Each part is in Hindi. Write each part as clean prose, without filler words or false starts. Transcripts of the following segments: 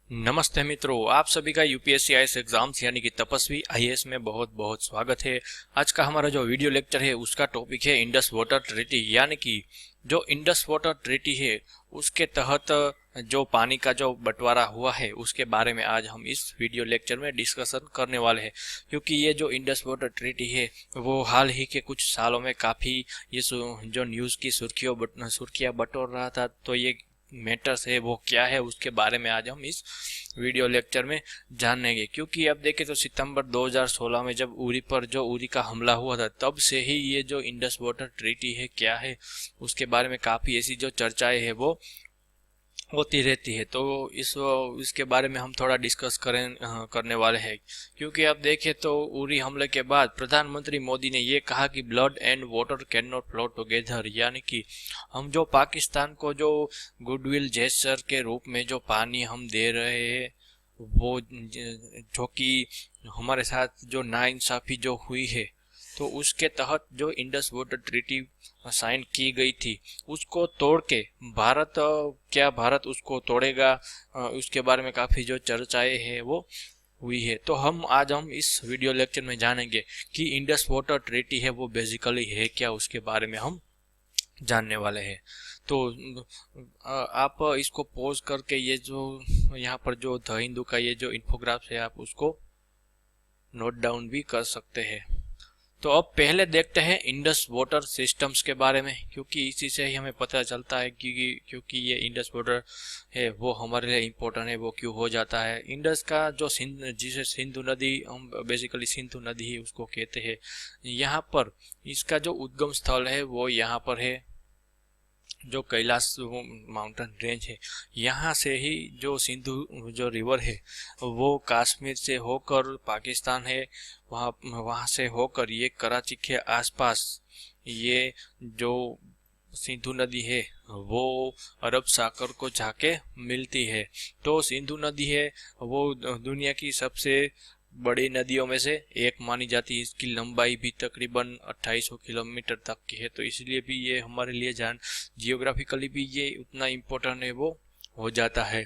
नमस्ते मित्रों, आप सभी का यूपीएससी आईएएस एग्जाम्स यानी कि तपस्वी आईएएस में बहुत बहुत स्वागत है। आज का हमारा जो वीडियो लेक्चर है उसका टॉपिक है इंडस वाटर ट्रीटी, यानी कि जो इंडस वाटर ट्रीटी है उसके तहत जो पानी का जो बंटवारा हुआ है उसके बारे में आज हम इस वीडियो लेक्चर में डिस्कशन करने वाले हैं। क्योंकि ये जो इंडस वाटर ट्रीटी है वो हाल ही के कुछ सालों में काफ़ी ये जो न्यूज़ की सुर्खियाँ बटोर रहा था, तो ये मैटर्स है वो क्या है उसके बारे में आज हम इस वीडियो लेक्चर में जानेंगे। क्योंकि अब देखें तो सितंबर 2016 में जब उरी का हमला हुआ था, तब से ही ये जो इंडस वाटर ट्रीटी है क्या है उसके बारे में काफ़ी ऐसी जो चर्चाएं है वो होती रहती है। तो इसके बारे में हम थोड़ा डिस्कस करने वाले हैं। क्योंकि अब देखें तो उरी हमले के बाद प्रधानमंत्री मोदी ने ये कहा कि blood and water can not flow together, यानी कि हम जो पाकिस्तान को जो गुडविल जेस्चर के रूप में जो पानी हम दे रहे हैं वो जो कि हमारे साथ जो नाइंसाफी जो हुई है, तो उसके तहत जो इंडस वाटर ट्रीटी साइन की गई थी उसको तोड़ के क्या भारत उसको तोड़ेगा, उसके बारे में काफ़ी जो चर्चाएं हैं वो हुई है। तो हम इस वीडियो लेक्चर में जानेंगे कि इंडस वाटर ट्रीटी है वो बेसिकली है क्या, उसके बारे में हम जानने वाले हैं। तो आप इसको पॉज करके ये जो यहाँ पर जो द हिंदू का ये जो इन्फोग्राफ्स है आप उसको नोट डाउन भी कर सकते हैं। तो अब पहले देखते हैं इंडस वाटर सिस्टम्स के बारे में, क्योंकि इसी से ही हमें पता चलता है कि क्योंकि ये इंडस वाटर है वो हमारे लिए इम्पोर्टेंट है, वो क्यों हो जाता है। इंडस का जो जिसे सिंधु नदी हम बेसिकली सिंधु नदी ही उसको कहते हैं, यहाँ पर इसका जो उद्गम स्थल है वो यहाँ पर है, जो कैलाश माउंटेन रेंज है। यहाँ से ही जो सिंधु जो रिवर है वो कश्मीर से होकर पाकिस्तान है, वहाँ से होकर ये कराची के आसपास ये जो सिंधु नदी है वो अरब सागर को जाके मिलती है। तो सिंधु नदी है वो दुनिया की सबसे बड़ी नदियों में से एक मानी जाती है। इसकी लंबाई भी तकरीबन 2800 किलोमीटर तक की है, तो इसलिए भी ये हमारे लिए जियोग्राफिकली भी ये उतना इम्पोर्टेंट है वो हो जाता है।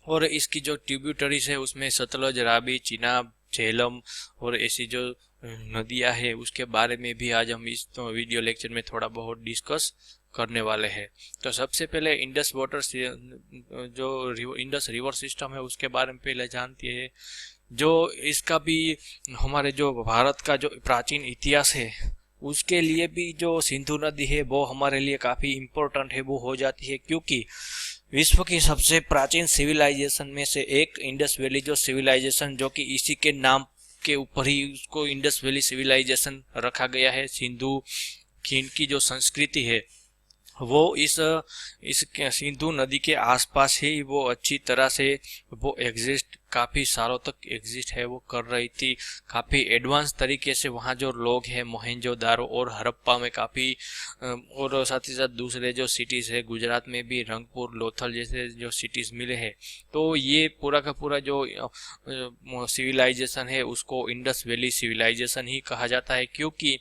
और इसकी जो ट्रिब्यूटरीज है उसमें सतलज, रावी, चिनाब, झेलम और ऐसी जो नदियां है उसके बारे में भी आज हम इस वीडियो लेक्चर में थोड़ा बहुत डिस्कस करने वाले हैं। तो सबसे पहले इंडस वाटर जो इंडस रिवर सिस्टम है उसके बारे में पहले जानते हैं। जो इसका भी हमारे जो भारत का जो प्राचीन इतिहास है उसके लिए भी जो सिंधु नदी है वो हमारे लिए काफ़ी इम्पोर्टेंट है वो हो जाती है। क्योंकि विश्व की सबसे प्राचीन सिविलाइजेशन में से एक इंडस वैली जो सिविलाइजेशन, जो कि इसी के नाम के ऊपर ही उसको इंडस वैली सिविलाइजेशन रखा गया है। सिंधु खीन की जो संस्कृति है वो इस सिंधु नदी के आसपास ही वो अच्छी तरह से वो एग्जिस्ट काफ़ी सालों तक एग्जिस्ट है वो कर रही थी। काफ़ी एडवांस तरीके से वहाँ जो लोग हैं मोहनजोदारो और हड़प्पा में काफ़ी, और साथ ही साथ दूसरे जो सिटीज़ है गुजरात में भी रंगपुर, लोथल जैसे जो सिटीज़ मिले हैं। तो ये पूरा का पूरा जो सिविलाइजेशन है उसको इंडस वैली सिविलाइजेशन ही कहा जाता है। क्योंकि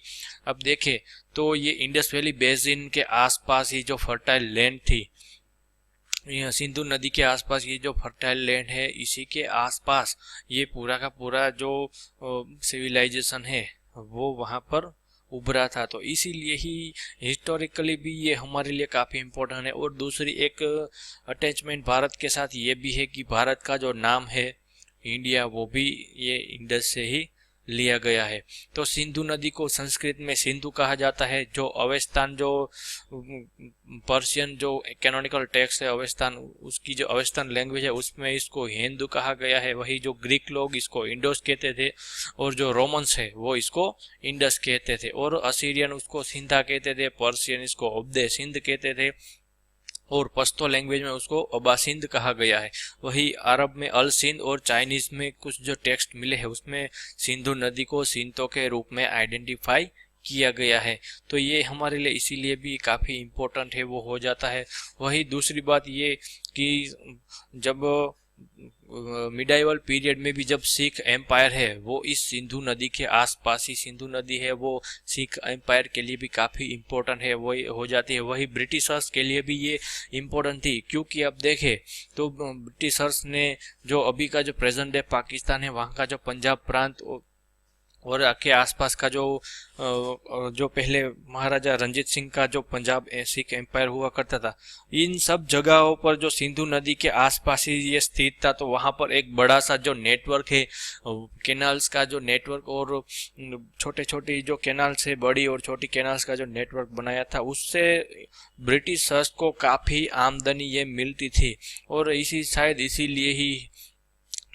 अब देखें तो ये इंडस वैली बेसिन के आसपास ही जो फर्टाइल लैंड थी, सिंधु नदी के आसपास ये जो फर्टाइल लैंड है इसी के आसपास ये पूरा का पूरा जो सिविलाइजेशन है वो वहाँ पर उभरा था। तो इसीलिए ही हिस्टोरिकली भी ये हमारे लिए काफ़ी इम्पोर्टेंट है। और दूसरी एक अटैचमेंट भारत के साथ ये भी है कि भारत का जो नाम है इंडिया वो भी ये इंडस से ही लिया गया है। तो सिंधु नदी को संस्कृत में सिंधु कहा जाता है। जो अवेस्तान जो पर्शियन जो कैनोनिकल टेक्स्ट है अवेस्तान, उसकी जो अवेस्तान लैंग्वेज है उसमें इसको हिंदू कहा गया है। वही जो ग्रीक लोग इसको इंडोस कहते थे और जो रोमन्स है वो इसको इंडस कहते थे, और असीरियन उसको सिंधा कहते थे, पर्शियन इसको अब्दे सिंध कहते थे, और पश्तो लैंग्वेज में उसको अबासिंद कहा गया है। वही अरब में अल सिंध और चाइनीज में कुछ जो टेक्स्ट मिले हैं उसमें सिंधु नदी को सिंतो के रूप में आइडेंटिफाई किया गया है। तो ये हमारे लिए इसीलिए भी काफ़ी इम्पोर्टेंट है वो हो जाता है। वही दूसरी बात ये कि जब मिडाइवल पीरियड में भी जब सिख एम्पायर है वो इस सिंधु नदी के आसपास ही, सिंधु नदी है वो सिख एम्पायर के लिए भी काफ़ी इम्पोर्टेंट है, वही हो जाती है। वही ब्रिटिशर्स के लिए भी ये इम्पोर्टेंट थी, क्योंकि अब देखें तो ब्रिटिशर्स ने जो अभी का जो प्रेजेंट डे पाकिस्तान है वहाँ का जो पंजाब प्रांत और के आसपास का जो पहले महाराजा रंजीत सिंह का जो पंजाब सिख एम्पायर हुआ करता था, इन सब जगहों पर जो सिंधु नदी के आसपास ही ये स्थित था। तो वहाँ पर एक बड़ा सा जो नेटवर्क है, कैनाल्स का जो नेटवर्क और छोटे छोटे जो कैनाल्स है, बड़ी और छोटी कैनाल्स का जो नेटवर्क बनाया था, उससे ब्रिटिशर्स को काफ़ी आमदनी ये मिलती थी। और शायद इसीलिए ही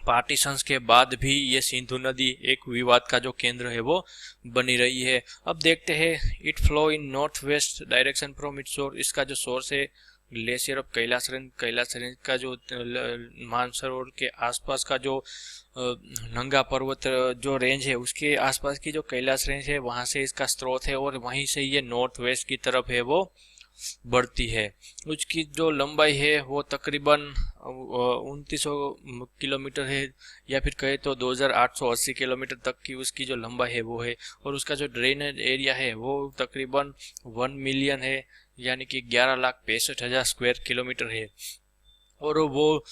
पार्टीशंस के बाद भी ये सिंधु नदी एक विवाद का जो केंद्र है वो बनी रही है। अब देखते हैं, it flow in north west direction from its source. इसका जो सोर्स है ग्लेशियर ऑफ कैलाश रेंज का जो मानसरोवर के आसपास का जो नंगा पर्वत जो रेंज है उसके आसपास की जो कैलाश रेंज है वहाँ से इसका स्रोत है, और वहीं से ये नॉर्थ वेस्ट की तरफ है वो बढ़ती है। उसकी जो लंबाई है वो तकरीबन 2900 किलोमीटर है, या फिर कहे तो 2880 किलोमीटर तक की उसकी जो लंबाई है वो है। और उसका जो ड्रेनेज एरिया है वो तकरीबन 1 मिलियन है, यानी कि 11,65,000 स्क्वायर किलोमीटर है। और वो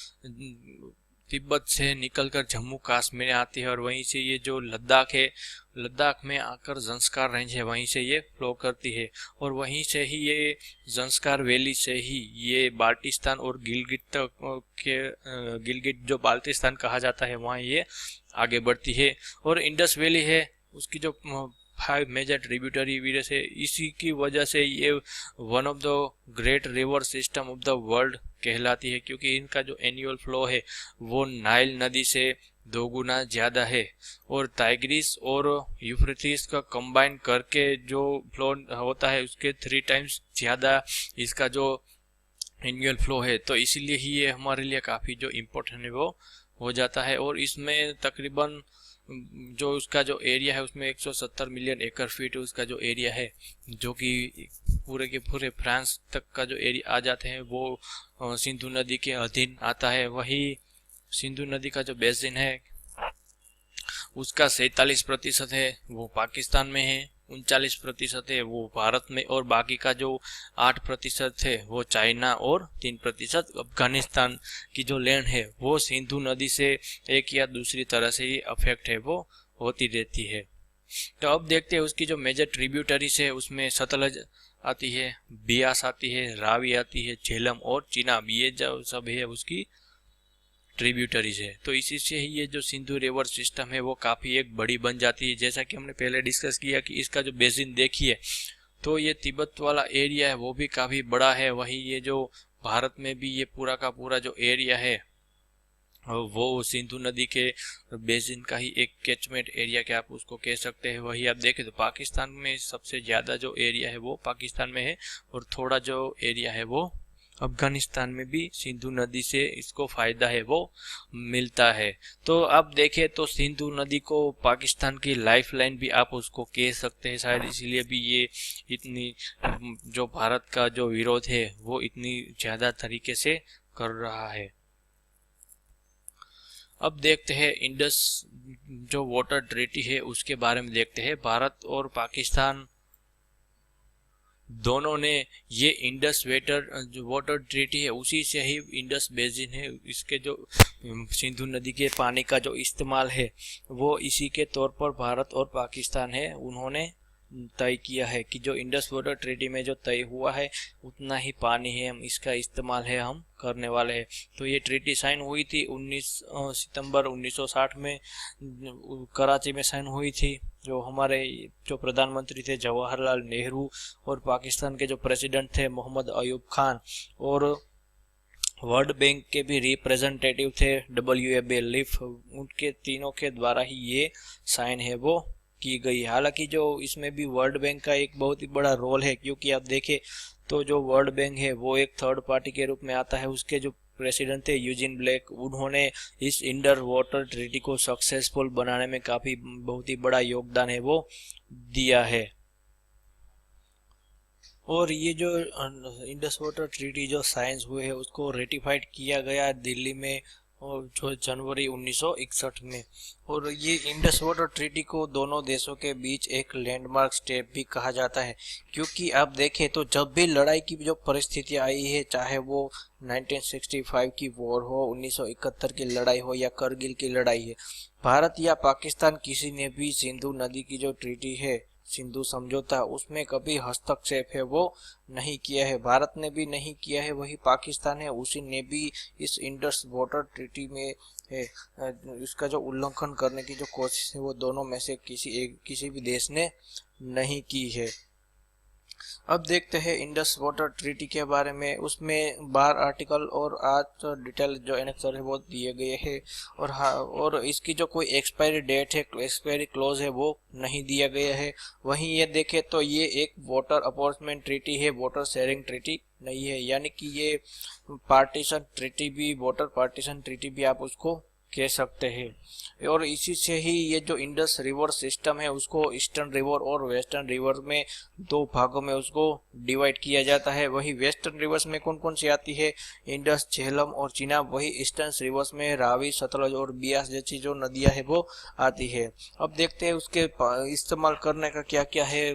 तिब्बत से निकलकर जम्मू कश्मीर में आती है, और वहीं से ये जो लद्दाख है, लद्दाख में आकर जंस्कार रेंज है वहीं से ये फ्लो करती है। और वहीं से ही ये जंस्कार वैली से ही ये बाल्टिस्तान और गिलगिट जो बाल्टिस्तान कहा जाता है वहाँ ये आगे बढ़ती है। और इंडस वैली है, उसकी जो 5 मेजर ट्रिब्यूटरी वीड्स है, इसी की वजह से ये one of the great river system of the world कहलाती है, क्योंकि इनका जो एनुअल फ्लो है वो नाइल नदी से 2 गुना ज़्यादा है। और टाइग्रिस और यूफ्रेटिस का कंबाइन करके जो फ्लो होता है उसके 3 टाइम्स ज़्यादा इसका जो एनुअल फ्लो है। तो इसीलिए ही ये हमारे लिए काफ़ी जो इम्पोर्टेंट है वो हो जाता है। और इसमें तकरीबन जो उसका जो एरिया है उसमें 170 मिलियन एकड़ फीट उसका जो एरिया है, जो कि पूरे के पूरे फ्रांस तक का जो एरिया आ जाते हैं वो सिंधु नदी के अधीन आता है। वही सिंधु नदी का जो बेसिन है उसका 47% है वो पाकिस्तान में है, 39% है वो भारत में, और बाकी का जो 8% है वो चाइना, और 3% अफगानिस्तान की जो लैंड है वो सिंधु नदी से एक या दूसरी तरह से ही अफेक्ट है वो होती रहती है। तो अब देखते हैं उसकी जो मेजर ट्रिब्यूटरीज है, उसमें सतलज आती है, बियास आती है, रावी आती है, झेलम और चिनाब, ये जो सब है उसकी ट्रिब्यूटरीज है। तो इसी से ही ये जो सिंधु रिवर सिस्टम है वो काफ़ी एक बड़ी बन जाती है। जैसा कि हमने पहले डिस्कस किया कि इसका जो बेसिन देखिए तो ये तिब्बत वाला एरिया है वो भी काफ़ी बड़ा है। वही ये जो भारत में भी ये पूरा का पूरा जो एरिया है वो सिंधु नदी के बेसिन का ही एक कैचमेंट एरिया के आप उसको कह सकते हैं। वही आप देखें तो पाकिस्तान में सबसे ज़्यादा जो एरिया है वो पाकिस्तान में है, और थोड़ा जो एरिया है वो अफगानिस्तान में भी सिंधु नदी से इसको फायदा है वो मिलता है। तो अब देखें तो सिंधु नदी को पाकिस्तान की लाइफलाइन भी आप उसको कह सकते हैं, शायद इसीलिए भी ये इतनी जो भारत का जो विरोध है वो इतनी ज़्यादा तरीके से कर रहा है। अब देखते हैं इंडस जो वाटर ट्रीटी है उसके बारे में देखते हैं। भारत और पाकिस्तान दोनों ने ये इंडस जो वाटर ट्रीटी है उसी से ही इंडस बेसिन है, इसके जो सिंधु नदी के पानी का जो इस्तेमाल है वो इसी के तौर पर भारत और पाकिस्तान है उन्होंने तय किया है कि जो इंडस वाटर ट्रीटी में जो तय हुआ है उतना ही पानी है हम इसका इस्तेमाल है हम करने वाले हैं। तो ये ट्रीटी साइन हुई थी 19 सितंबर 1960 में कराची में साइन हुई थी। जो हमारे जो प्रधानमंत्री थे जवाहरलाल नेहरू, और पाकिस्तान के जो प्रेसिडेंट थे मोहम्मद अयूब खान, और वर्ल्ड बैंक के भी रिप्रेजेंटेटिव थे WA लिफ, उनके तीनों के द्वारा ही ये साइन है वो की गई। हालांकि जो इसमें भी वर्ल्ड बैंक का एक बहुत ही बड़ा रोल है, क्योंकि आप देखें तो जो वर्ल्ड बैंक है वो एक थर्ड पार्टी के रूप में आता है। उसके जो प्रेसिडेंट थे यूजिन ब्लैक, उन्होंने इस इंडर वाटर ट्रीटी को सक्सेसफुल बनाने में काफ़ी बहुत ही बड़ा योगदान है वो दिया है। और ये जो इंडस वाटर ट्रीटी जो साइन हुए है उसको रेटिफाइड किया गया दिल्ली में और जो जनवरी 1961 में। और ये इंडस वाटर ट्रीटी को दोनों देशों के बीच एक लैंडमार्क स्टेप भी कहा जाता है, क्योंकि आप देखें तो जब भी लड़ाई की जो परिस्थितियां आई है, चाहे वो 1965 की वॉर हो, 1971 की लड़ाई हो या करगिल की लड़ाई है, भारत या पाकिस्तान किसी ने भी सिंधु नदी की जो ट्रीटी है, सिंधु समझौता, उसमें कभी हस्तक्षेप है वो नहीं किया है। भारत ने भी नहीं किया है, वही पाकिस्तान है, उसी ने भी इस इंडस वाटर ट्रीटी में है इसका जो उल्लंघन करने की जो कोशिश है वो दोनों में से किसी भी देश ने नहीं की है। अब देखते हैं इंडस वाटर ट्रीटी के बारे में। उसमें 12 आर्टिकल और 8 डिटेल जो एनेक्सर है वो दिए गए हैं। और हाँ, और इसकी जो कोई एक्सपायरी डेट है, एक्सपायरी क्लोज है, वो नहीं दिया गया है। वहीं ये देखें तो ये एक वाटर अपॉर्चमेंट ट्रीटी है, वाटर शेयरिंग ट्रीटी नहीं है, यानी कि ये पार्टीशन ट्रीटी भी, वाटर पार्टीशन ट्रीटी भी आप उसको कह सकते हैं। और इसी से ही ये जो इंडस रिवर सिस्टम है उसको ईस्टर्न रिवर और वेस्टर्न रिवर में दो भागों में उसको डिवाइड किया जाता है। वही वेस्टर्न रिवर्स में कौन कौन सी आती है, इंडस, झेलम और चिनाब। वही ईस्टर्न रिवर्स में रावी, सतलज और बियास जैसी जो नदियां है वो आती है। अब देखते हैं उसके इस्तेमाल करने का क्या क्या है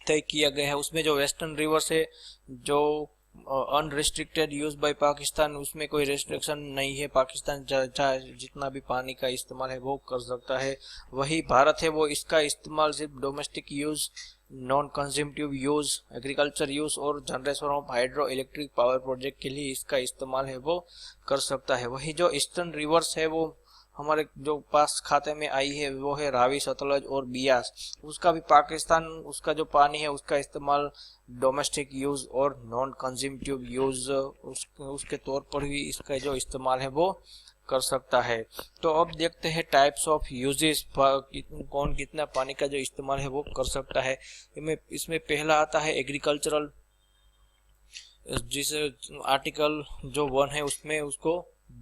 तय किया गया है। उसमें जो वेस्टर्न रिवर्स है, जो अनरिस्ट्रिक्टेड यूज बाय पाकिस्तान, उसमें कोई रेस्ट्रिक्शन नहीं है, पाकिस्तान जितना भी पानी का इस्तेमाल है वो कर सकता है। वही भारत है वो इसका इस्तेमाल सिर्फ domestic use, non consumptive use, agriculture use और generation of hydro electric power project के लिए इसका इस्तेमाल है वो कर सकता है। वही जो ईस्टर्न रिवर्स है वो हमारे जो पास खाते में आई है वो है रावी, सतलज और बियास। उसका भी पाकिस्तान, उसका जो पानी है उसका इस्तेमाल डोमेस्टिक यूज और नॉन कंज्यूमटिव यूज उसके तौर पर भी इसका जो इस्तेमाल है वो कर सकता है। तो अब देखते हैं टाइप्स ऑफ यूजेस, कौन कितना पानी का जो इस्तेमाल है वो कर सकता है। इसमें पहला आता है एग्रीकल्चरल, जिस आर्टिकल जो 1 है उसमें उसको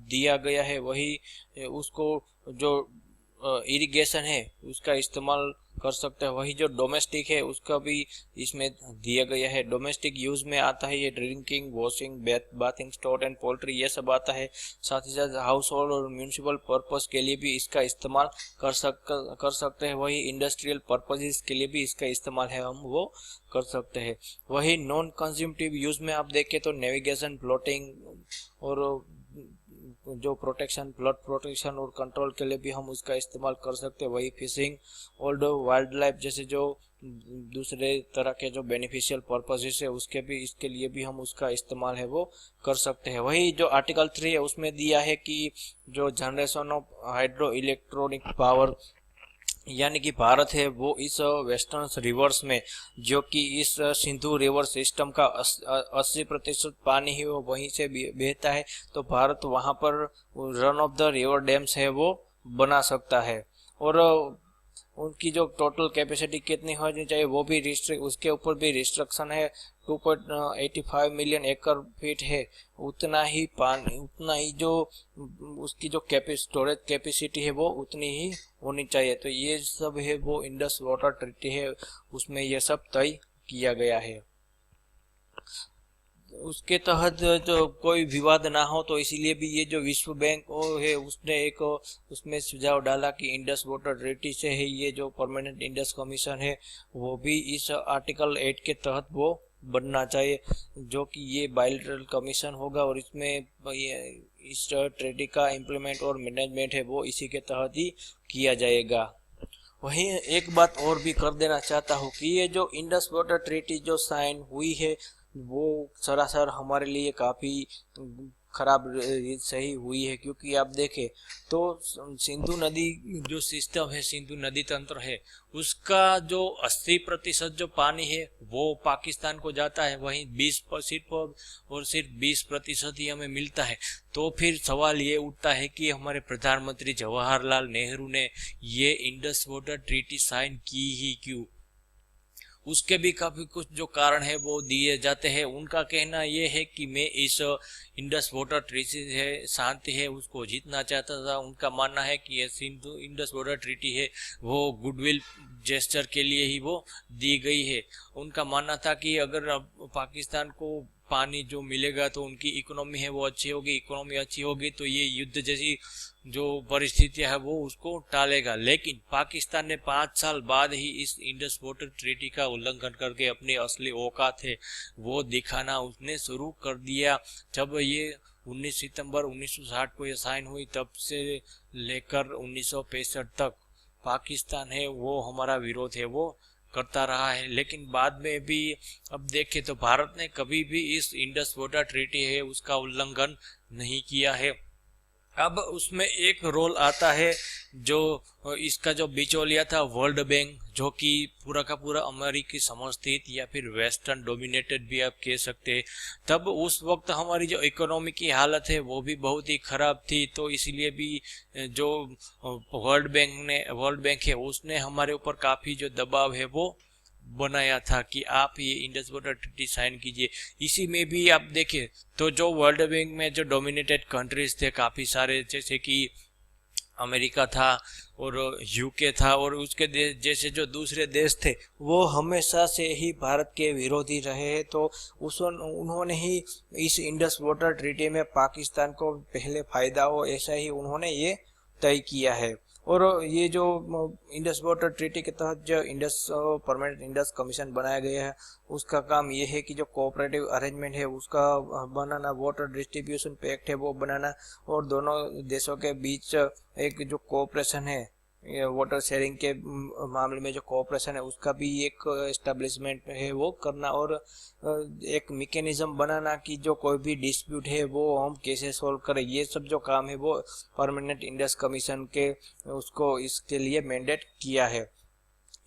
दिया गया है। वही उसको जो इरिगेशन है उसका इस्तेमाल कर सकते हैं। वही जो डोमेस्टिक है उसका भी इसमें दिया गया है। डोमेस्टिक यूज में आता है ये drinking, washing, bathing, store and poultry, ये सब आता है। साथ ही साथ हाउस होल्ड और म्यूनिसिपल पर्पस के लिए भी इसका इस्तेमाल कर सकते हैं। वही इंडस्ट्रियल पर्पसेस के लिए भी इसका इस्तेमाल है हम वो कर सकते हैं। वही नॉन कंज्यूमटिव यूज में आप देखें तो नेविगेशन, फ्लोटिंग और जो प्रोटेक्शन, फ्लड प्रोटेक्शन और कंट्रोल के लिए भी हम उसका इस्तेमाल कर सकते हैं। वही फिशिंग और वाइल्ड लाइफ जैसे जो दूसरे तरह के जो बेनिफिशियल पर्पसेस है उसके भी, इसके लिए भी हम उसका इस्तेमाल है वो कर सकते हैं। वही जो आर्टिकल 3 है उसमें दिया है कि जो generation of hydro electronic power, यानी कि भारत है वो इस वेस्टर्न रिवर्स में, जो कि इस सिंधु रिवर सिस्टम का 80% पानी है वो वहीं से बहता है, तो भारत वहां पर run of the river dams है वो बना सकता है। और उनकी जो टोटल कैपेसिटी कितनी होनी चाहिए वो भी उसके ऊपर भी रिस्ट्रिक्शन है। 2.85 मिलियन एकड़ फीट है, उतना ही पानी, उतना ही जो उसकी जो स्टोरेज कैपेसिटी है वो उतनी ही होनी चाहिए। तो ये सब है वो इंडस वाटर ट्रीटी है, उसमें ये सब तय किया गया है। उसके तहत जो कोई विवाद ना हो, तो इसीलिए भी ये जो विश्व बैंक है उसने एक उसमें सुझाव डाला कि इंडस वाटर ट्रीटी से है ये जो परमानेंट इंडस कमीशन है वो भी इस आर्टिकल 8 के तहत वो बनना चाहिए, जो कि ये बायलैटरल कमीशन होगा और इसमें इस ट्रीटी का इम्प्लीमेंट और मैनेजमेंट है वो इसी के तहत ही किया जाएगा। वहीं एक बात और भी कर देना चाहता हूँ कि ये जो इंडस वाटर ट्रीटी जो साइन हुई है वो सरासर हमारे लिए काफ़ी खराब सही हुई है, क्योंकि आप देखें तो सिंधु नदी जो सिस्टम है, सिंधु नदी तंत्र है, उसका जो 80% जो पानी है वो पाकिस्तान को जाता है, वहीं 20% और सिर्फ 20% ही हमें मिलता है। तो फिर सवाल ये उठता है कि हमारे प्रधानमंत्री जवाहरलाल नेहरू ने ये इंडस वाटर ट्रीटी साइन की ही क्यों। उसके भी काफी कुछ जो कारण है वो दिए जाते हैं। उनका कहना ये है कि मैं इस इंडस वाटर ट्रीटी है, शांति है, उसको जीतना चाहता था। उनका मानना है कि ये सिंधु इंडस वाटर ट्रीटी है वो गुडविल जेस्चर के लिए ही वो दी गई है। उनका मानना था कि अगर पाकिस्तान को पानी जो मिलेगा तो उनकी इकोनॉमी है वो अच्छी होगी, इकोनॉमी अच्छी होगी तो ये युद्ध जैसी जो परिस्थितियां है वो उसको टालेगा। लेकिन पाकिस्तान ने 5 साल बाद ही इस इंडस वाटर ट्रीटी का उल्लंघन करके अपनी असली औकात है वो दिखाना उसने शुरू कर दिया। जब ये 19 सितंबर 1960 को ये साइन हुई तब से लेकर 1965 तक पाकिस्तान है वो हमारा विरोध है वो करता रहा है। लेकिन बाद में भी अब देखें तो भारत ने कभी भी इस इंडस वाटर ट्रीटी है उसका उल्लंघन नहीं किया है। अब उसमें एक रोल आता है जो इसका जो बिचौलिया था वर्ल्ड बैंक, जो कि पूरा का पूरा अमेरिकी समर्थित या फिर वेस्टर्न डोमिनेटेड भी आप कह सकते हैं। तब उस वक्त हमारी जो इकोनॉमी की हालत है वो भी बहुत ही खराब थी, तो इसीलिए भी जो वर्ल्ड बैंक है उसने हमारे ऊपर काफ़ी जो दबाव है वो बनाया था कि आप ये इंडस वाटर ट्रीटी साइन कीजिए। इसी में भी आप देखें तो जो वर्ल्ड बैंक में जो डोमिनेटेड कंट्रीज थे काफ़ी सारे, जैसे कि अमेरिका था और यूके था और उसके जैसे जो दूसरे देश थे वो हमेशा से ही भारत के विरोधी रहे हैं। तो उन्होंने ही इस इंडस वाटर ट्रीटी में पाकिस्तान को पहले फायदा हो ऐसा ही उन्होंने ये तय किया है। और ये जो इंडस वाटर ट्रीटी के तहत जो इंडस परमानेंट इंडस कमीशन बनाया गया है उसका काम ये है कि जो कोऑपरेटिव अरेंजमेंट है उसका बनाना, वाटर डिस्ट्रीब्यूशन पैक्ट है वो बनाना और दोनों देशों के बीच एक जो कोऑपरेशन है वाटर शेयरिंग के मामले में जो कोऑपरेशन है उसका भी एक एस्टेब्लिशमेंट है वो करना और एक मैकेनिज्म बनाना कि जो कोई भी डिस्प्यूट है वो हम कैसे सॉल्व करें। ये सब जो काम है वो परमानेंट इंडस कमीशन के उसको इसके लिए मैंडेट किया है।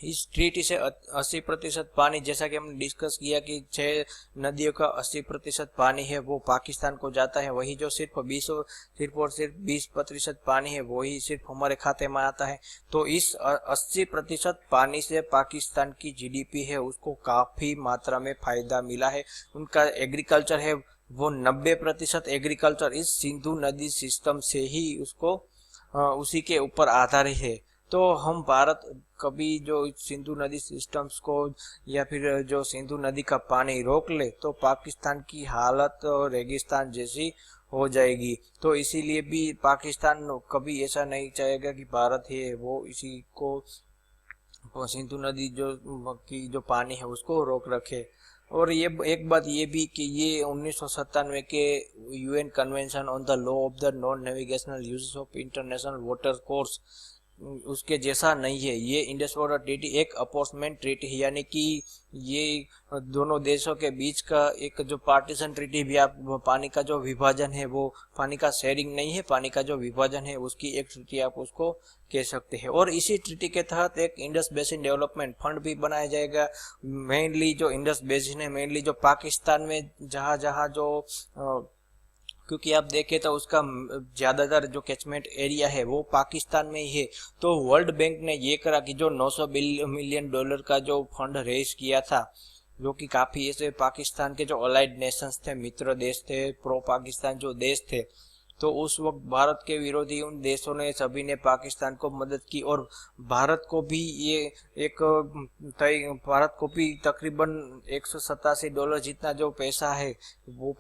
इस ट्रीटी से 80% पानी, जैसा कि हमने डिस्कस किया कि 6 नदियों का 80% पानी है वो पाकिस्तान को जाता है, वही जो सिर्फ 20% पानी है वही सिर्फ हमारे खाते में आता है। तो इस 80% पानी से पाकिस्तान की जीडीपी है उसको काफ़ी मात्रा में फ़ायदा मिला है। उनका एग्रीकल्चर है वो 90% एग्रीकल्चर इस सिंधु नदी सिस्टम से ही उसको उसी के ऊपर आधारित है। तो हम भारत कभी जो सिंधु नदी सिस्टम्स को या फिर जो सिंधु नदी का पानी रोक ले तो पाकिस्तान की हालत रेगिस्तान जैसी हो जाएगी। तो इसीलिए भी पाकिस्तान कभी ऐसा नहीं चाहेगा कि भारत है वो इसी को सिंधु नदी जो पानी है उसको रोक रखे। और ये एक बात ये भी कि ये 1997 के UN convention on the law of the non navigational uses of international water course उसके जैसा नहीं है। ये इंडस वाटर ट्रीटी एक अपॉर्चमेंट ट्रीटी है, यानी कि ये दोनों देशों के बीच का एक जो पार्टीशन ट्रीटी भी आप पानी का जो विभाजन है वो पानी का शेयरिंग नहीं है, पानी का जो विभाजन है उसकी एक ट्रीटी आप उसको कह सकते हैं। और इसी ट्रीटी के तहत एक इंडस बेसिन डेवलपमेंट फंड भी बनाया जाएगा। मेनली जो इंडस बेसिन है मेनली जो पाकिस्तान में जहाँ जहाँ जो क्योंकि आप देखें तो उसका ज़्यादातर जो कैचमेंट एरिया है वो पाकिस्तान में ही है। तो वर्ल्ड बैंक ने ये करा कि जो 900 मिलियन डॉलर का जो फंड रेज किया था, जो कि काफ़ी ऐसे पाकिस्तान के जो अलाइड नेशंस थे, मित्र देश थे, प्रो पाकिस्तान जो देश थे, तो उस वक्त भारत के विरोधी उन देशों ने सभी ने पाकिस्तान को मदद की। और भारत को भी ये एक भारत को भी तकरीबन $187 जितना जो पैसा है वो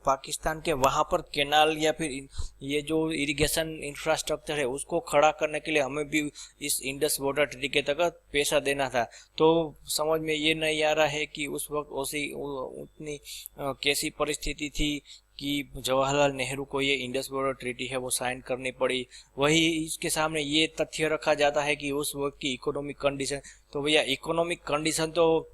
पाकिस्तान के वहाँ पर कैनाल या फिर ये जो इरिगेशन इंफ्रास्ट्रक्चर है उसको खड़ा करने के लिए हमें भी इस इंडस वाटर ट्रीटी के तहत पैसा देना था। तो समझ में ये नहीं आ रहा है कि उस वक्त उतनी कैसी परिस्थिति थी कि जवाहरलाल नेहरू को ये इंडस वाटर ट्रीटी है वो साइन करनी पड़ी। वही इसके सामने ये तथ्य रखा जाता है कि उस वक्त की इकोनॉमिक कंडीशन, तो भैया इकोनॉमिक कंडीशन तो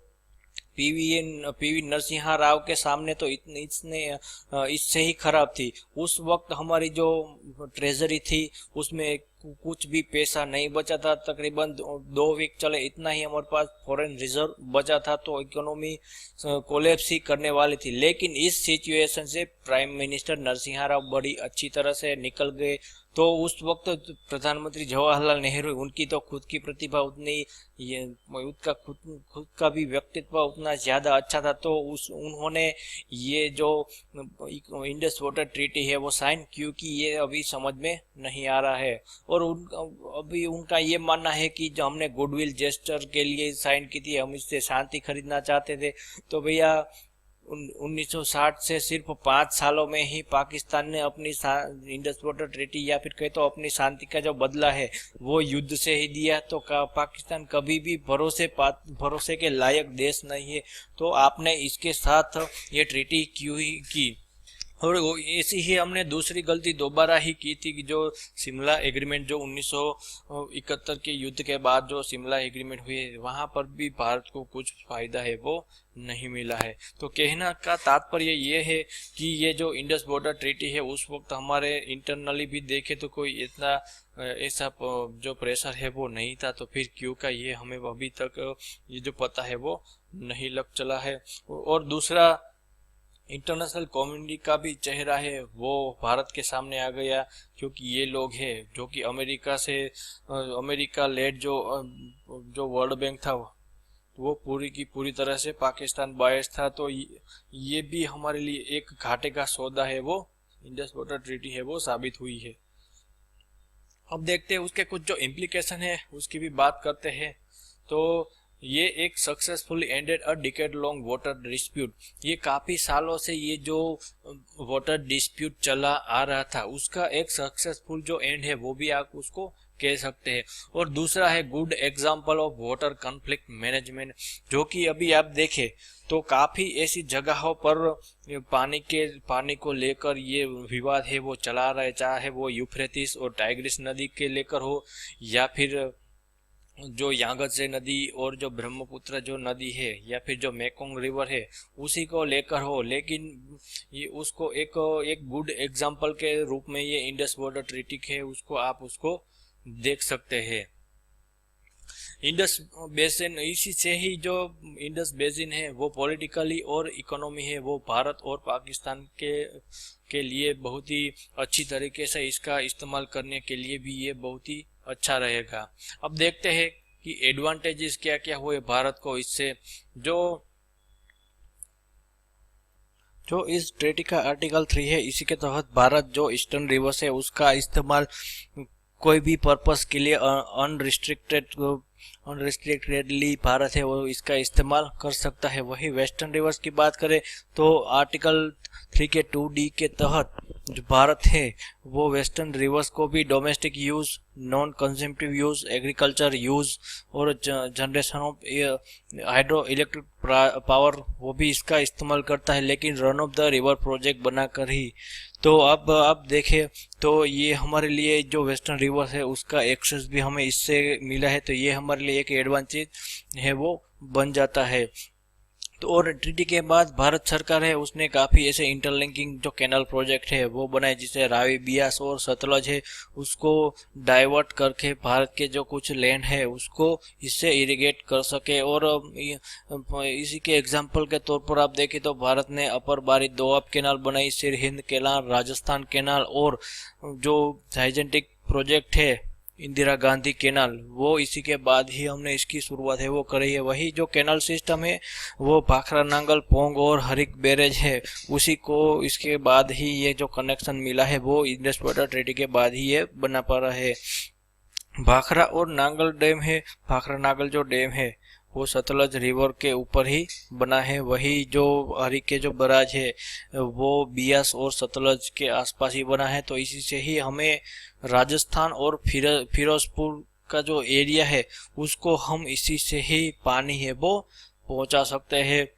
पीवी नरसिम्हा राव के सामने तो इससे ही खराब थी। उस वक्त हमारी जो ट्रेजरी थी उसमें कुछ भी पैसा नहीं बचा था, तकरीबन 2 वीक चले इतना ही हमारे पास फॉरेन रिजर्व बचा था, तो इकोनॉमी कोलैप्स ही करने वाली थी। लेकिन इस सिचुएशन से प्राइम मिनिस्टर नरसिम्हा राव बड़ी अच्छी तरह से निकल गए। तो उस वक्त प्रधानमंत्री जवाहरलाल नेहरू, उनकी तो खुद की प्रतिभा उतनी, ये उसका खुद का भी व्यक्तित्व उतना ज़्यादा अच्छा था, तो उन्होंने ये जो इंडस वाटर ट्रीटी है वो साइन क्यों की ये अभी समझ में नहीं आ रहा है। और अभी उनका ये मानना है कि जो हमने गुडविल जेस्चर के लिए साइन की थी, हम इससे शांति खरीदना चाहते थे। तो भैया 1960 से सिर्फ 5 सालों में ही पाकिस्तान ने अपनी इंडस वाटर ट्रीटी या फिर कहे तो अपनी शांति का जो बदला है वो युद्ध से ही दिया। तो पाकिस्तान कभी भी भरोसे के लायक देश नहीं है। तो आपने इसके साथ ये ट्रीटी क्यों ही की। और ऐसी ही हमने दूसरी गलती दोबारा ही की थी कि जो शिमला एग्रीमेंट, जो 1971 के युद्ध के बाद जो शिमला एग्रीमेंट हुए, वहां पर भी भारत को कुछ फायदा है वो नहीं मिला है। तो कहना का तात्पर्य ये है कि ये जो इंडस वाटर ट्रीटी है उस वक्त हमारे इंटरनली भी देखे तो कोई इतना ऐसा जो प्रेशर है वो नहीं था। तो फिर क्यों का ये हमें अभी तक ये जो पता है वो नहीं लग चला है। और दूसरा, इंटरनेशनल कम्युनिटी का भी चेहरा है वो भारत के सामने आ गया, क्योंकि ये लोग हैं जो कि अमेरिका लेड जो वर्ल्ड बैंक था वो पूरी की पूरी तरह से पाकिस्तान बायस था। तो ये भी हमारे लिए एक घाटे का सौदा है वो इंडस वाटर ट्रीटी है वो साबित हुई है। अब देखते हैं उसके कुछ जो इम्प्लीकेशन है उसकी भी बात करते हैं। तो ये एक सक्सेसफुली एंडेड अ डिकेड लॉन्ग वाटर डिस्प्यूट। ये काफी सालों से ये जो वाटर डिस्प्यूट चला आ रहा था उसका एक सक्सेसफुल जो एंड है वो भी आप उसको कह सकते हैं। और दूसरा है good example of water conflict management, जो कि अभी आप देखें तो काफी ऐसी जगहों पर पानी को लेकर ये विवाद है वो चला रहा है, चाहे वो यूफ्रेटिस और टाइग्रिस नदी के लेकर हो या फिर जो यांगत्से नदी और जो ब्रह्मपुत्र जो नदी है या फिर जो मेकोंग रिवर है उसी को लेकर हो। लेकिन ये उसको एक गुड एग्जांपल के रूप में ये इंडस वाटर ट्रीटी है उसको आप उसको देख सकते हैं। इंडस बेसिन, इसी से ही जो इंडस बेसिन है वो पॉलिटिकली और इकोनॉमी है वो भारत और पाकिस्तान के लिए बहुत ही अच्छी तरीके से इसका इस्तेमाल करने के लिए भी ये बहुत ही अच्छा रहेगा। अब देखते हैं कि एडवांटेजेस क्या क्या हुए भारत को इससे। जो इस ट्रीटी का आर्टिकल 3 है इसी के तहत भारत जो ईस्टर्न रिवर्स है उसका इस्तेमाल कोई भी पर्पस के लिए अनरिस्ट्रिक्टेडली भारत है वो इसका इस्तेमाल कर सकता है। वही वेस्टर्न रिवर्स की बात करें तो आर्टिकल 3 के 2D के तहत जो भारत है वो वेस्टर्न रिवर्स को भी domestic use, non consumptive use, agriculture use और generation of hydro electric power वो भी इसका इस्तेमाल करता है, लेकिन run of the river project बनाकर ही। तो अब आप देखें तो ये हमारे लिए जो वेस्टर्न रिवर्स है उसका एक्सेस भी हमें इससे मिला है, तो ये हमारे लिए एक एडवांटेज है वो बन जाता है। तो और ट्रीटी के बाद भारत सरकार है उसने काफ़ी ऐसे इंटरलिंकिंग जो कैनल प्रोजेक्ट है वो बनाए, जिसे रावी, बियास और सतलज है उसको डाइवर्ट करके भारत के जो कुछ लैंड है उसको इससे इरिगेट कर सके। और इसी के एग्जांपल के तौर पर आप देखें तो भारत ने अपर बारी दोआब कैनाल बनाई, सिरहिंद कैनाल, राजस्थान कैनाल और जो जाइजेंटिक प्रोजेक्ट है इंदिरा गांधी कैनाल वो इसी के बाद ही हमने इसकी शुरुआत है वो करी है। वही जो कैनाल सिस्टम है वो भाखरा नांगल, पोंग और हरिक बैरेज है उसी को इसके बाद ही ये जो कनेक्शन मिला है वो इंडस वाटर ट्रीटी के बाद ही ये बना पा रहा है। भाखरा और नांगल डैम है, भाखरा नांगल जो डैम है वो सतलज रिवर के ऊपर ही बना है। वही जो हरिक के जो बराज है वो बियास और सतलज के आसपास ही बना है। तो इसी से ही हमें राजस्थान और फिरोजपुर का जो एरिया है उसको हम इसी से ही पानी है वो पहुंचा सकते हैं।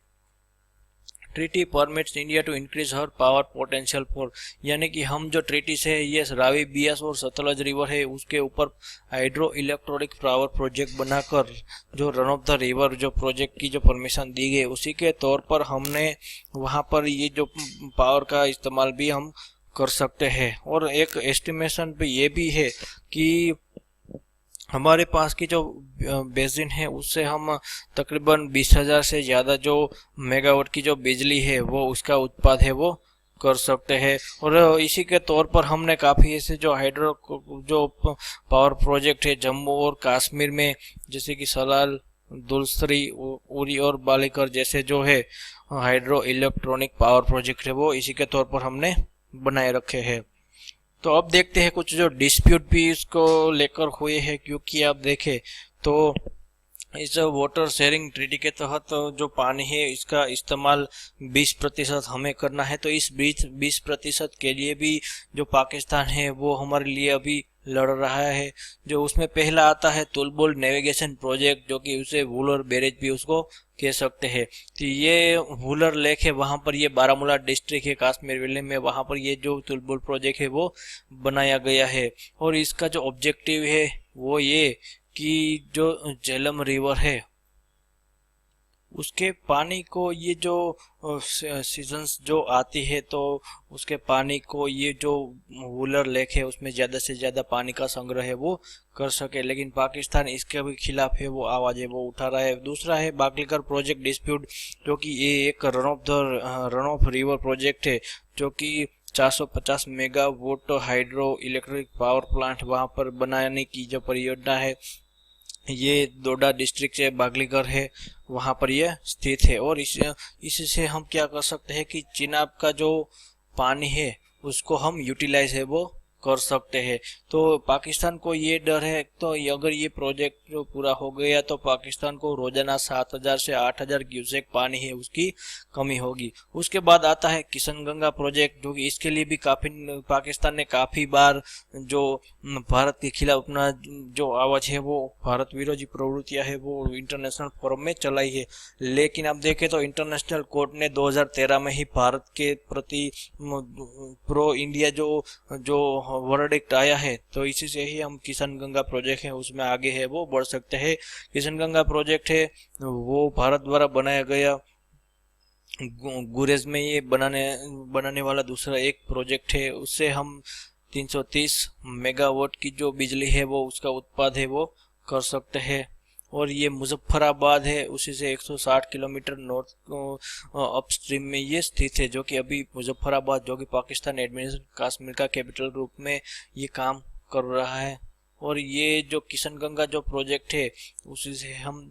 Treaty permits India to increase her power potential for, यानी कि हम जो ट्रीटी से ये रावी, बियास और सतलज रिवर है उसके ऊपर हाइड्रो इलेक्ट्रिक पावर प्रोजेक्ट बनाकर जो रन ऑफ द रिवर जो प्रोजेक्ट की जो परमिशन दी गई उसी के तौर पर हमने वहां पर ये जो पावर का इस्तेमाल भी हम कर सकते हैं। और एक एस्टिमेशन पे ये भी है कि हमारे पास की जो बेसिन है उससे हम तकरीबन 20,000 से ज़्यादा जो मेगावाट की जो बिजली है वो उसका उत्पाद है वो कर सकते हैं। और इसी के तौर पर हमने काफ़ी ऐसे जो हाइड्रो जो पावर प्रोजेक्ट है जम्मू और कश्मीर में, जैसे कि सलाल, दुलसरी, उरी और बालिकर जैसे जो है हाइड्रो इलेक्ट्रॉनिक पावर प्रोजेक्ट है वो इसी के तौर पर हमने बनाए रखे हैं। तो अब देखते हैं कुछ जो डिस्प्यूट भी इसको लेकर हुए हैं, क्योंकि आप देखें तो इस वाटर शेयरिंग ट्रीटी के तहत जो पानी है इसका इस्तेमाल 20% हमें करना है। तो इस 20% के लिए भी जो पाकिस्तान है वो हमारे लिए अभी लड़ रहा है। जो उसमें पहला आता है तुलबुल नेविगेशन प्रोजेक्ट, जो कि उसे वूलर बैरेज भी उसको कह सकते हैं। तो ये वूलर लेक है, वहाँ पर ये बारामूला डिस्ट्रिक्ट है कश्मीर विले में, वहाँ पर ये जो तुलबुल प्रोजेक्ट है वो बनाया गया है। और इसका जो ऑब्जेक्टिव है वो ये कि जो झेलम रिवर है उसके पानी को, ये जो सीजन्स जो आती है तो उसके पानी को ये जो वूलर लेक है उसमें ज़्यादा से ज़्यादा पानी का संग्रह है वो कर सके। लेकिन पाकिस्तान इसके भी खिलाफ है, वो आवाज़ है वो उठा रहा है। दूसरा है बागलीकर प्रोजेक्ट डिस्प्यूट, जो कि ये एक रन ऑफ रिवर प्रोजेक्ट है, जो कि 450 megawatt hydro electric power plant वहाँ पर बनाने की जो परियोजना है ये डोडा डिस्ट्रिक्ट से बागलीकर है, वहाँ पर यह स्थित है। और इससे हम क्या कर सकते हैं कि चिनाब का जो पानी है उसको हम यूटिलाइज है वो कर सकते हैं। तो पाकिस्तान को ये डर है, तो अगर ये प्रोजेक्ट जो पूरा हो गया तो पाकिस्तान को रोजाना 7,000 से 8,000 क्यूसेक पानी है उसकी कमी होगी। उसके बाद आता है किशनगंगा प्रोजेक्ट, जो कि इसके लिए भी काफी पाकिस्तान ने काफी बार जो भारत के खिलाफ अपना जो आवाज है वो भारत विरोधी प्रवृत्तियां है वो इंटरनेशनल फोरम में चलाई है। लेकिन अब देखें तो इंटरनेशनल कोर्ट ने 2013 में ही भारत के प्रति प्रो इंडिया जो जो वर्डिक्ट आया है, तो इसी से ही हम किशनगंगा प्रोजेक्ट है उसमें आगे है वो बढ़ सकते हैं। किशनगंगा प्रोजेक्ट है वो भारत द्वारा बनाया गया गुरेज में ये बनाने वाला दूसरा एक प्रोजेक्ट है। उससे हम 330 मेगावाट की जो बिजली है वो उसका उत्पाद है वो कर सकते हैं। और ये मुजफ्फराबाद है, उसी से 160 किलोमीटर नॉर्थ अपस्ट्रीम में ये स्थित है, जो कि अभी मुजफ्फराबाद जो कि पाकिस्तान एडमिनिस्ट्रेशन कश्मीर का कैपिटल रूप में ये काम कर रहा है। और ये जो किशनगंगा जो प्रोजेक्ट है उसी से हम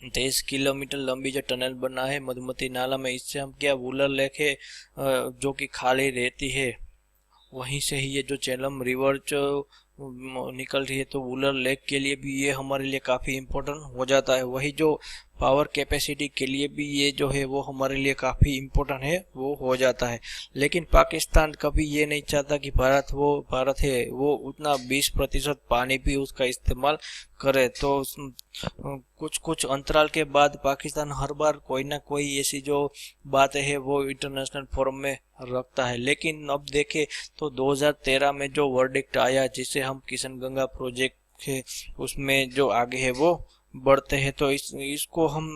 23 किलोमीटर लंबी जो टनल बना है मधुमती नाला में, इससे हम क्या वूलर लेक है जो कि खाली रहती है वहीं से ही ये जो झेलम रिवर जो निकल रही है, तो वूलर लेक के लिए भी ये हमारे लिए काफ़ी इम्पोर्टेंट हो जाता है। वही जो पावर कैपेसिटी के लिए भी ये जो है वो हमारे लिए काफ़ी इम्पोर्टेंट है वो हो जाता है। लेकिन पाकिस्तान कभी ये नहीं चाहता कि भारत है वो उतना 20% पानी भी उसका इस्तेमाल करे। तो कुछ अंतराल के बाद पाकिस्तान हर बार कोई ना कोई ऐसी जो बातें है वो इंटरनेशनल फोरम में रखता है। लेकिन अब देखें तो 2013 में जो वर्डिक्ट आया जिससे हम किशनगंगा प्रोजेक्ट है उसमें जो आगे है वो बढ़ते हैं, तो इसको हम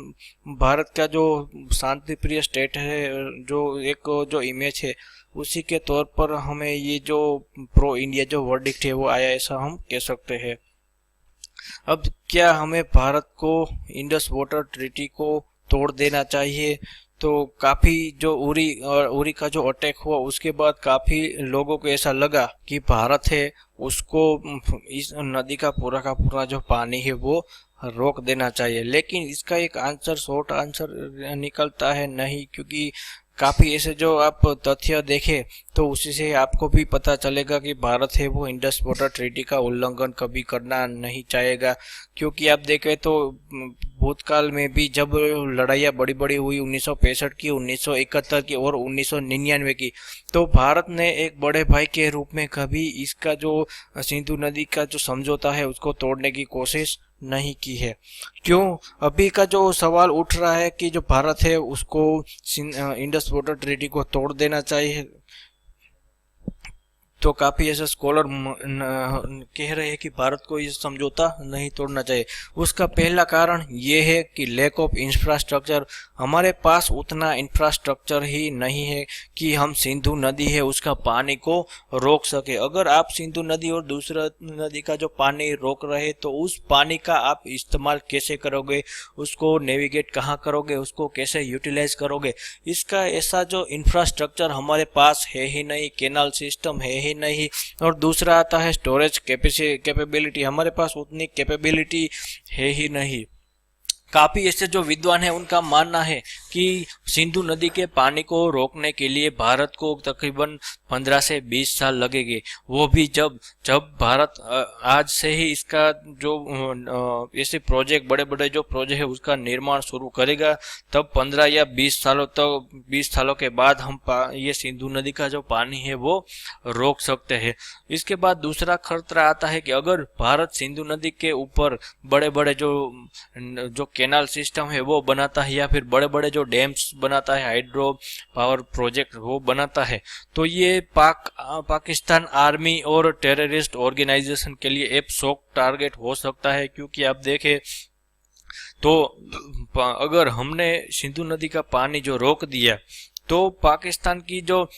भारत का जो शांति प्रिय स्टेट है जो एक जो इमेज है उसी के तौर पर हमें ये जो प्रो इंडिया जो वर्डिक्ट है वो आया, ऐसा हम कह सकते हैं। अब क्या हमें भारत को इंडस वाटर ट्रीटी को तोड़ देना चाहिए? तो काफी जो उरी का जो अटैक हुआ उसके बाद काफी लोगों को ऐसा लगा कि भारत है उसको इस नदी का पूरा जो पानी है वो रोक देना चाहिए। लेकिन इसका एक आंसर शॉर्ट आंसर निकलता है नहीं, क्योंकि काफी ऐसे जो आप तथ्य देखें तो उसी से आपको भी पता चलेगा कि भारत है वो इंडस वाटर ट्रीटी का उल्लंघन कभी करना नहीं चाहेगा। क्योंकि आप देखें तो भूतकाल में भी जब लड़ाइयाँ बड़ी बड़ी हुई 1965 की, 1971 की और 1999 की, तो भारत ने एक बड़े भाई के रूप में कभी इसका जो सिंधु नदी का जो समझौता है उसको तोड़ने की कोशिश नहीं की है। क्यों? अभी का जो सवाल उठ रहा है कि जो भारत है उसको इंडस वाटर ट्रीटी को तोड़ देना चाहिए, तो काफी ऐसे स्कॉलर कह रहे हैं कि भारत को ये समझौता नहीं तोड़ना चाहिए। उसका पहला कारण ये है कि लैक ऑफ इंफ्रास्ट्रक्चर। हमारे पास उतना इंफ्रास्ट्रक्चर ही नहीं है कि हम सिंधु नदी है उसका पानी को रोक सके। अगर आप सिंधु नदी और दूसरा नदी का जो पानी रोक रहे तो उस पानी का आप इस्तेमाल कैसे करोगे, उसको नेविगेट कहाँ करोगे, उसको कैसे यूटिलाइज करोगे? इसका ऐसा जो इंफ्रास्ट्रक्चर हमारे पास है ही नहीं, कैनाल सिस्टम है ही नहीं। और दूसरा आता है स्टोरेज कैपेबिलिटी, हमारे पास उतनी कैपेबिलिटी है ही नहीं। काफी ऐसे जो विद्वान हैं उनका मानना है कि सिंधु नदी के पानी को रोकने के लिए भारत को तकरीबन 15 से 20 साल लगेंगे। वो भी जब जब भारत आज से ही इसका जो ऐसे प्रोजेक्ट बड़े बड़े जो प्रोजेक्ट है उसका निर्माण शुरू करेगा, तब 15 या 20 सालों तक 20 सालों के बाद हम ये सिंधु नदी का जो पानी है वो रोक सकते हैं। इसके बाद दूसरा खतरा आता है कि अगर भारत सिंधु नदी के ऊपर बड़े बड़े जो कैनाल सिस्टम है वो बनाता है या फिर बड़े बड़े जो डैम्स बनाता है, हाइड्रो पावर प्रोजेक्ट वो बनाता है, तो ये पाकिस्तान आर्मी और टेररिस्ट ऑर्गेनाइजेशन के लिए एक शॉक टारगेट हो सकता है। क्योंकि आप देखें तो अगर हमने सिंधु नदी का पानी जो रोक दिया तो पाकिस्तान की जो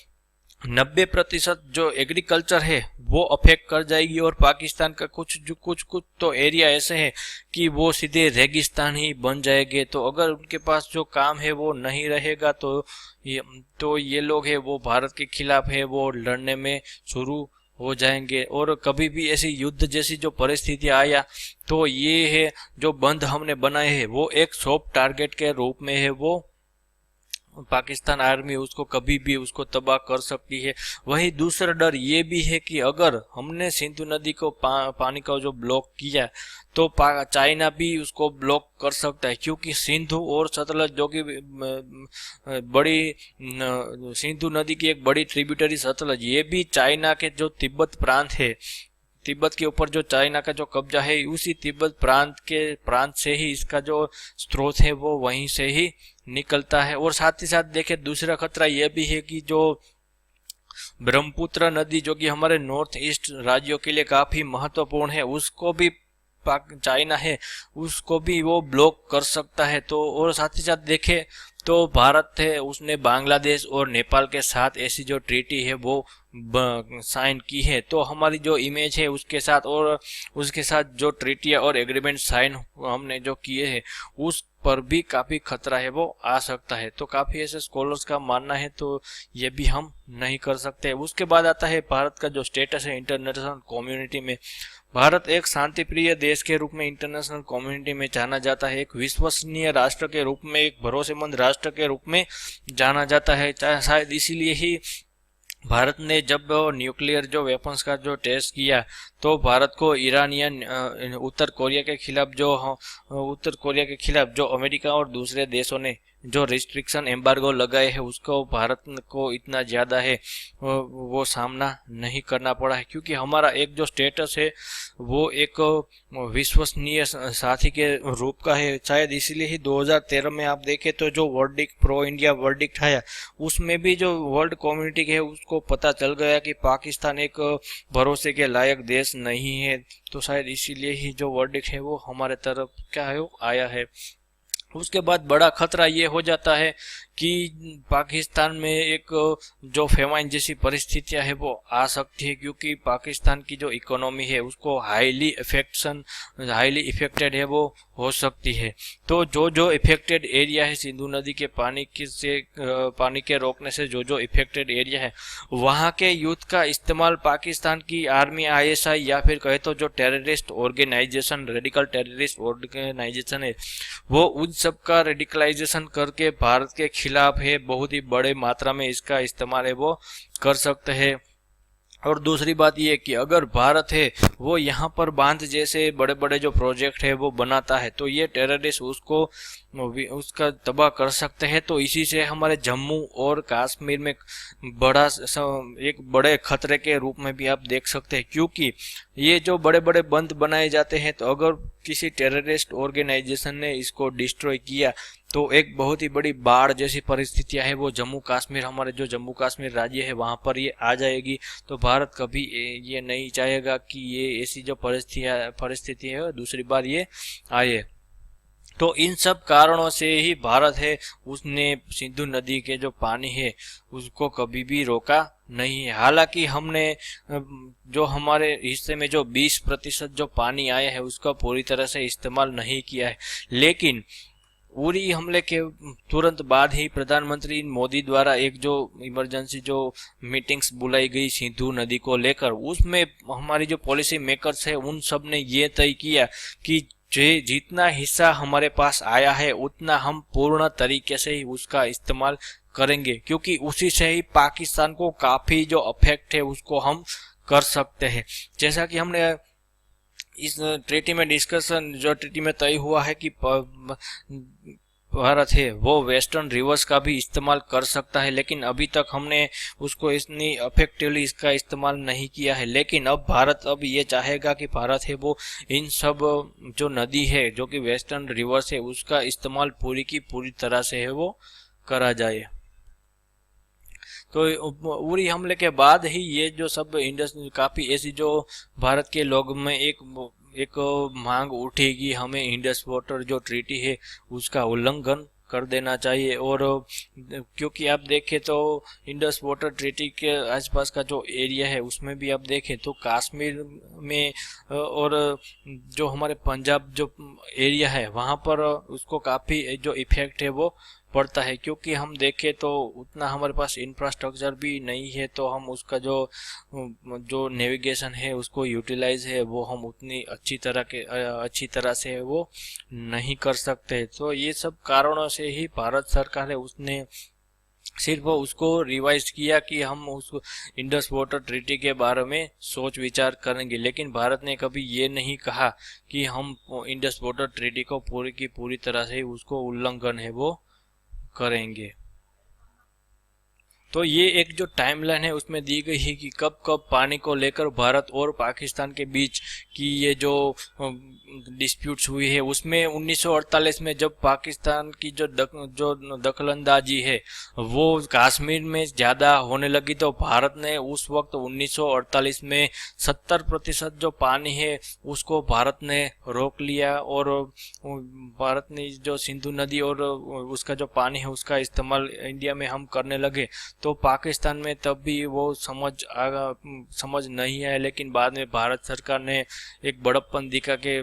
90% जो एग्रीकल्चर है वो अफेक्ट कर जाएगी, और पाकिस्तान का कुछ तो एरिया ऐसे हैं कि वो सीधे रेगिस्तान ही बन जाएंगे। तो अगर उनके पास जो काम है वो नहीं रहेगा तो ये लोग है वो भारत के खिलाफ है वो लड़ने में शुरू हो जाएंगे, और कभी भी ऐसी युद्ध जैसी जो परिस्थिति आया तो ये है जो बंद हमने बनाए हैं वो एक सॉफ्ट टारगेट के रूप में है, वो पाकिस्तान आर्मी उसको कभी भी उसको तबाह कर सकती है। वही दूसरा डर ये भी है कि अगर हमने सिंधु नदी को पानी का जो ब्लॉक किया तो चाइना भी उसको ब्लॉक कर सकता है, क्योंकि सिंधु और सतलज जो कि बड़ी सिंधु नदी की एक बड़ी ट्रिब्यूटरी सतलज, ये भी चाइना के जो तिब्बत प्रांत है, तिब्बत के ऊपर जो चाइना का जो कब्जा है उसी तिब्बत प्रांत से ही इसका जो स्रोत है वो वहीं से ही निकलता है। और साथ ही साथ देखें दूसरा खतरा यह भी है कि जो ब्रह्मपुत्र नदी जो कि हमारे नॉर्थ ईस्ट राज्यों के लिए काफी महत्वपूर्ण है, उसको भी चाइना है उसको भी वो ब्लॉक कर सकता है। तो और साथ ही साथ देखें तो भारत है उसने बांग्लादेश और नेपाल के साथ ऐसी जो ट्रीटी है वो साइन की है, तो हमारी जो इमेज है उसके साथ और उसके साथ जो ट्रीटी और एग्रीमेंट साइन हमने जो किए हैं उस पर भी काफी खतरा है वो आ सकता है। तो काफी ऐसे स्कॉलर्स का मानना है, तो ये भी हम नहीं कर सकते। उसके बाद आता है भारत का जो स्टेटस है इंटरनेशनल कम्युनिटी में। भारत एक शांतिप्रिय देश के रूप में इंटरनेशनल कम्युनिटी में जाना जाता है, एक विश्वसनीय राष्ट्र के रूप में, एक भरोसेमंद राष्ट्र के रूप में जाना जाता है। शायद इसीलिए ही भारत ने जब न्यूक्लियर जो वेपन्स का जो टेस्ट किया तो भारत को ईरानियन उत्तर कोरिया के खिलाफ जो अमेरिका और दूसरे देशों ने जो रिस्ट्रिक्शन एम्बार्गो लगाए हैं उसको भारत को इतना ज़्यादा है वो सामना नहीं करना पड़ा है, क्योंकि हमारा एक जो स्टेटस है वो एक विश्वसनीय साथी के रूप का है। शायद इसीलिए ही 2013 में आप देखें तो जो वर्डिक्ट प्रो इंडिया वर्डिक्ट आया उसमें भी जो वर्ल्ड कम्युनिटी है उसको पता चल गया कि पाकिस्तान एक भरोसे के लायक देश नहीं है। तो शायद इसीलिए ही जो वर्डिक्ट है वो हमारे तरफ क्या है वो आया है। उसके बाद बड़ा खतरा ये हो जाता है कि पाकिस्तान में एक जो फेमाइन जैसी परिस्थितियां है वो आ सकती है, क्योंकि पाकिस्तान की जो इकोनॉमी है उसको हाईली इफेक्टेड है वो हो सकती है। तो जो इफेक्टेड एरिया है सिंधु नदी के पानी के रोकने से जो इफेक्टेड एरिया है वहाँ के यूथ का इस्तेमाल पाकिस्तान की आर्मी ISI या फिर कहे तो जो terrorist organisation radical terrorist organisation है वो उन सब का रेडिकलाइजेशन करके भारत के खिलाफ है बहुत ही बड़े मात्रा में इसका इस्तेमाल है वो कर सकते हैं। और दूसरी बात ये कि अगर भारत है वो यहाँ पर बांध जैसे बड़े बड़े जो प्रोजेक्ट है वो बनाता है तो ये टेररिस्ट उसका तबाह कर सकते हैं। तो इसी से हमारे जम्मू और कश्मीर में एक बड़े खतरे के रूप में भी आप देख सकते हैं, क्योंकि ये जो बड़े बड़े बंद बनाए जाते हैं तो अगर किसी टेररिस्ट ऑर्गेनाइजेशन ने इसको डिस्ट्रॉय किया तो एक बहुत ही बड़ी बाढ़ जैसी परिस्थितियां है वो जम्मू कश्मीर हमारे जो जम्मू कश्मीर राज्य है वहां पर ये आ जाएगी। तो भारत कभी ये नहीं चाहेगा कि ये ऐसी जो परिस्थिति है दूसरी बार ये आए। तो इन सब कारणों से ही भारत है उसने सिंधु नदी के जो पानी है उसको कभी भी रोका नहीं है। हालांकि हमने जो हमारे हिस्से में जो 20% जो पानी आया है उसका पूरी तरह से इस्तेमाल नहीं किया है, लेकिन उरी हमले के तुरंत बाद ही प्रधानमंत्री मोदी द्वारा एक जो इमरजेंसी जो मीटिंग्स बुलाई गई सिंधु नदी को लेकर, उसमें हमारी जो पॉलिसी मेकर्स है उन सब ने ये तय किया कि जितना हिस्सा हमारे पास आया है उतना हम पूर्ण तरीके से ही उसका इस्तेमाल करेंगे, क्योंकि उसी से ही पाकिस्तान को काफी जो अफेक्ट है उसको हम कर सकते हैं। जैसा कि हमने इस ट्रीटी में डिस्कशन, जो ट्रीटी में तय हुआ है कि भारत है वो वेस्टर्न रिवर्स का भी इस्तेमाल कर सकता है, लेकिन अभी तक हमने उसको इतनी इफेक्टिवली इसका इस्तेमाल नहीं किया है। लेकिन अब भारत अब ये चाहेगा कि भारत है वो इन सब जो नदी है जो कि वेस्टर्न रिवर्स है उसका इस्तेमाल पूरी की पूरी तरह से है वो करा जाए। तो उरी हमले के बाद ही ये जो सब काफी ऐसी जो भारत के लोग में एक मांग उठेगी, हमें इंडस वाटर जो ट्रीटी है उसका उल्लंघन कर देना चाहिए। और क्योंकि आप देखें तो इंडस वाटर ट्रीटी के आसपास का जो एरिया है उसमें भी आप देखें तो कश्मीर में और जो हमारे पंजाब जो एरिया है वहाँ पर उसको काफ़ी जो इफेक्ट है वो पड़ता है, क्योंकि हम देखें तो उतना हमारे पास इंफ्रास्ट्रक्चर भी नहीं है, तो हम उसका जो जो नेविगेशन है उसको यूटिलाइज है वो हम उतनी अच्छी तरह से वो नहीं कर सकते। तो ये सब कारणों से ही भारत सरकार है उसने सिर्फ उसको रिवाइज किया कि हम उसको इंडस वाटर ट्रीटी के बारे में सोच विचार करेंगे, लेकिन भारत ने कभी ये नहीं कहा कि हम इंडस वाटर ट्रीटी को पूरी की पूरी तरह से उसको उल्लंघन है वो करेंगे। तो ये एक जो टाइमलाइन है उसमें दी गई है कि कब कब पानी को लेकर भारत और पाकिस्तान के बीच की ये जो डिस्प्यूट्स हुई है, उसमें 1948 में जब पाकिस्तान की जो दखलंदाजी है वो कश्मीर में ज़्यादा होने लगी, तो भारत ने उस वक्त 1948 में 70% जो पानी है उसको भारत ने रोक लिया और भारत ने जो सिंधु नदी और उसका जो पानी है उसका इस्तेमाल इंडिया में हम करने लगे। तो पाकिस्तान में तब भी वो समझ नहीं आया, लेकिन बाद में भारत सरकार ने एक बड़प्पन दिखा के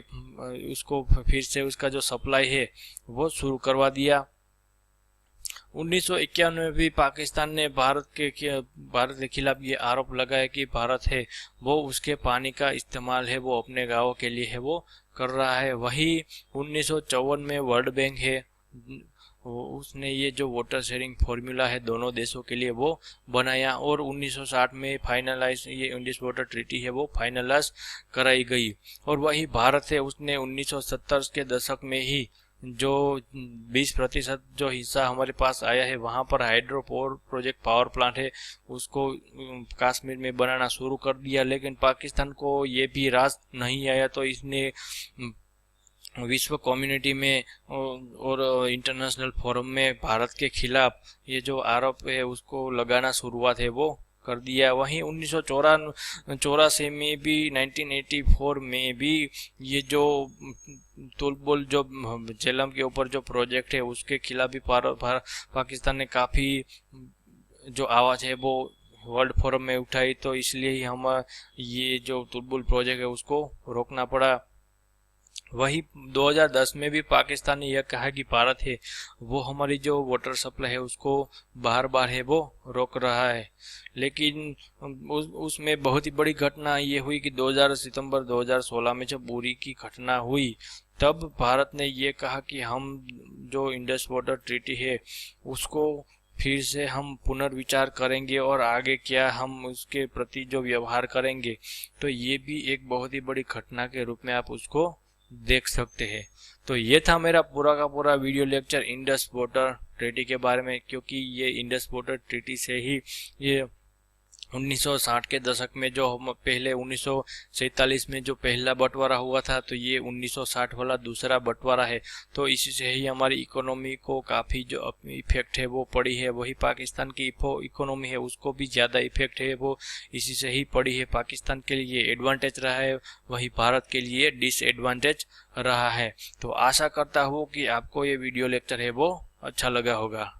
उसको फिर से उसका जो सप्लाई है वो शुरू करवा दिया। 1951 में भी पाकिस्तान ने भारत के खिलाफ ये आरोप लगाया कि भारत है वो उसके पानी का इस्तेमाल है वो अपने गांवों के लिए है वो कर रहा है। वही 1954 में वर्ल्ड बैंक है उसने ये जो वाटर शेयरिंग फॉर्मूला है दोनों देशों के लिए वो बनाया, और 1960 में फाइनलाइज ये इंडस वाटर ट्रीटी है वो फाइनलाइज कराई गई। और वही भारत है उसने 1970 के दशक में ही जो 20% जो हिस्सा हमारे पास आया है वहाँ पर हाइड्रो पावर प्लांट है उसको कश्मीर में बनाना शुरू कर दिया। लेकिन पाकिस्तान को ये भी रास नहीं आया, तो इसने विश्व कम्युनिटी में और इंटरनेशनल फोरम में भारत के खिलाफ ये जो आरोप है उसको लगाना शुरुआत है वो कर दिया। वहीं 1984 में भी 1984 में भी ये जो तुलबुल जो झेलम के ऊपर जो प्रोजेक्ट है उसके खिलाफ भी पाकिस्तान ने काफ़ी जो आवाज़ है वो वर्ल्ड फोरम में उठाई, तो इसलिए ही हम ये जो तुलबुल प्रोजेक्ट है उसको रोकना पड़ा। वही 2010 में भी पाकिस्तान ने यह कहा कि भारत है वो हमारी जो वाटर सप्लाई है उसको बार बार है वो रोक रहा है। लेकिन उसमें बहुत ही बड़ी घटना ये हुई कि 2000 सितंबर 2016 में जब उरी की घटना हुई तब भारत ने ये कहा कि हम जो इंडस वाटर ट्रीटी है उसको फिर से हम पुनर्विचार करेंगे और आगे क्या हम उसके प्रति जो व्यवहार करेंगे। तो ये भी एक बहुत ही बड़ी घटना के रूप में आप उसको देख सकते हैं। तो ये था मेरा पूरा का पूरा video lecture Indus water treaty के बारे में, क्योंकि ये इंडस वाटर ट्रीटी से ही ये 1960 के दशक में जो पहले 1947 में जो पहला बंटवारा हुआ था, तो ये 1960 वाला दूसरा बंटवारा है। तो इसी से ही हमारी इकोनॉमी को काफ़ी जो इफेक्ट है वो पड़ी है। वही पाकिस्तान की इकोनॉमी है उसको भी ज़्यादा इफेक्ट है वो इसी से ही पड़ी है। पाकिस्तान के लिए एडवांटेज रहा है, वही भारत के लिए डिसएडवांटेज रहा है। तो आशा करता हूँ कि आपको ये वीडियो लेक्चर है वो अच्छा लगा होगा।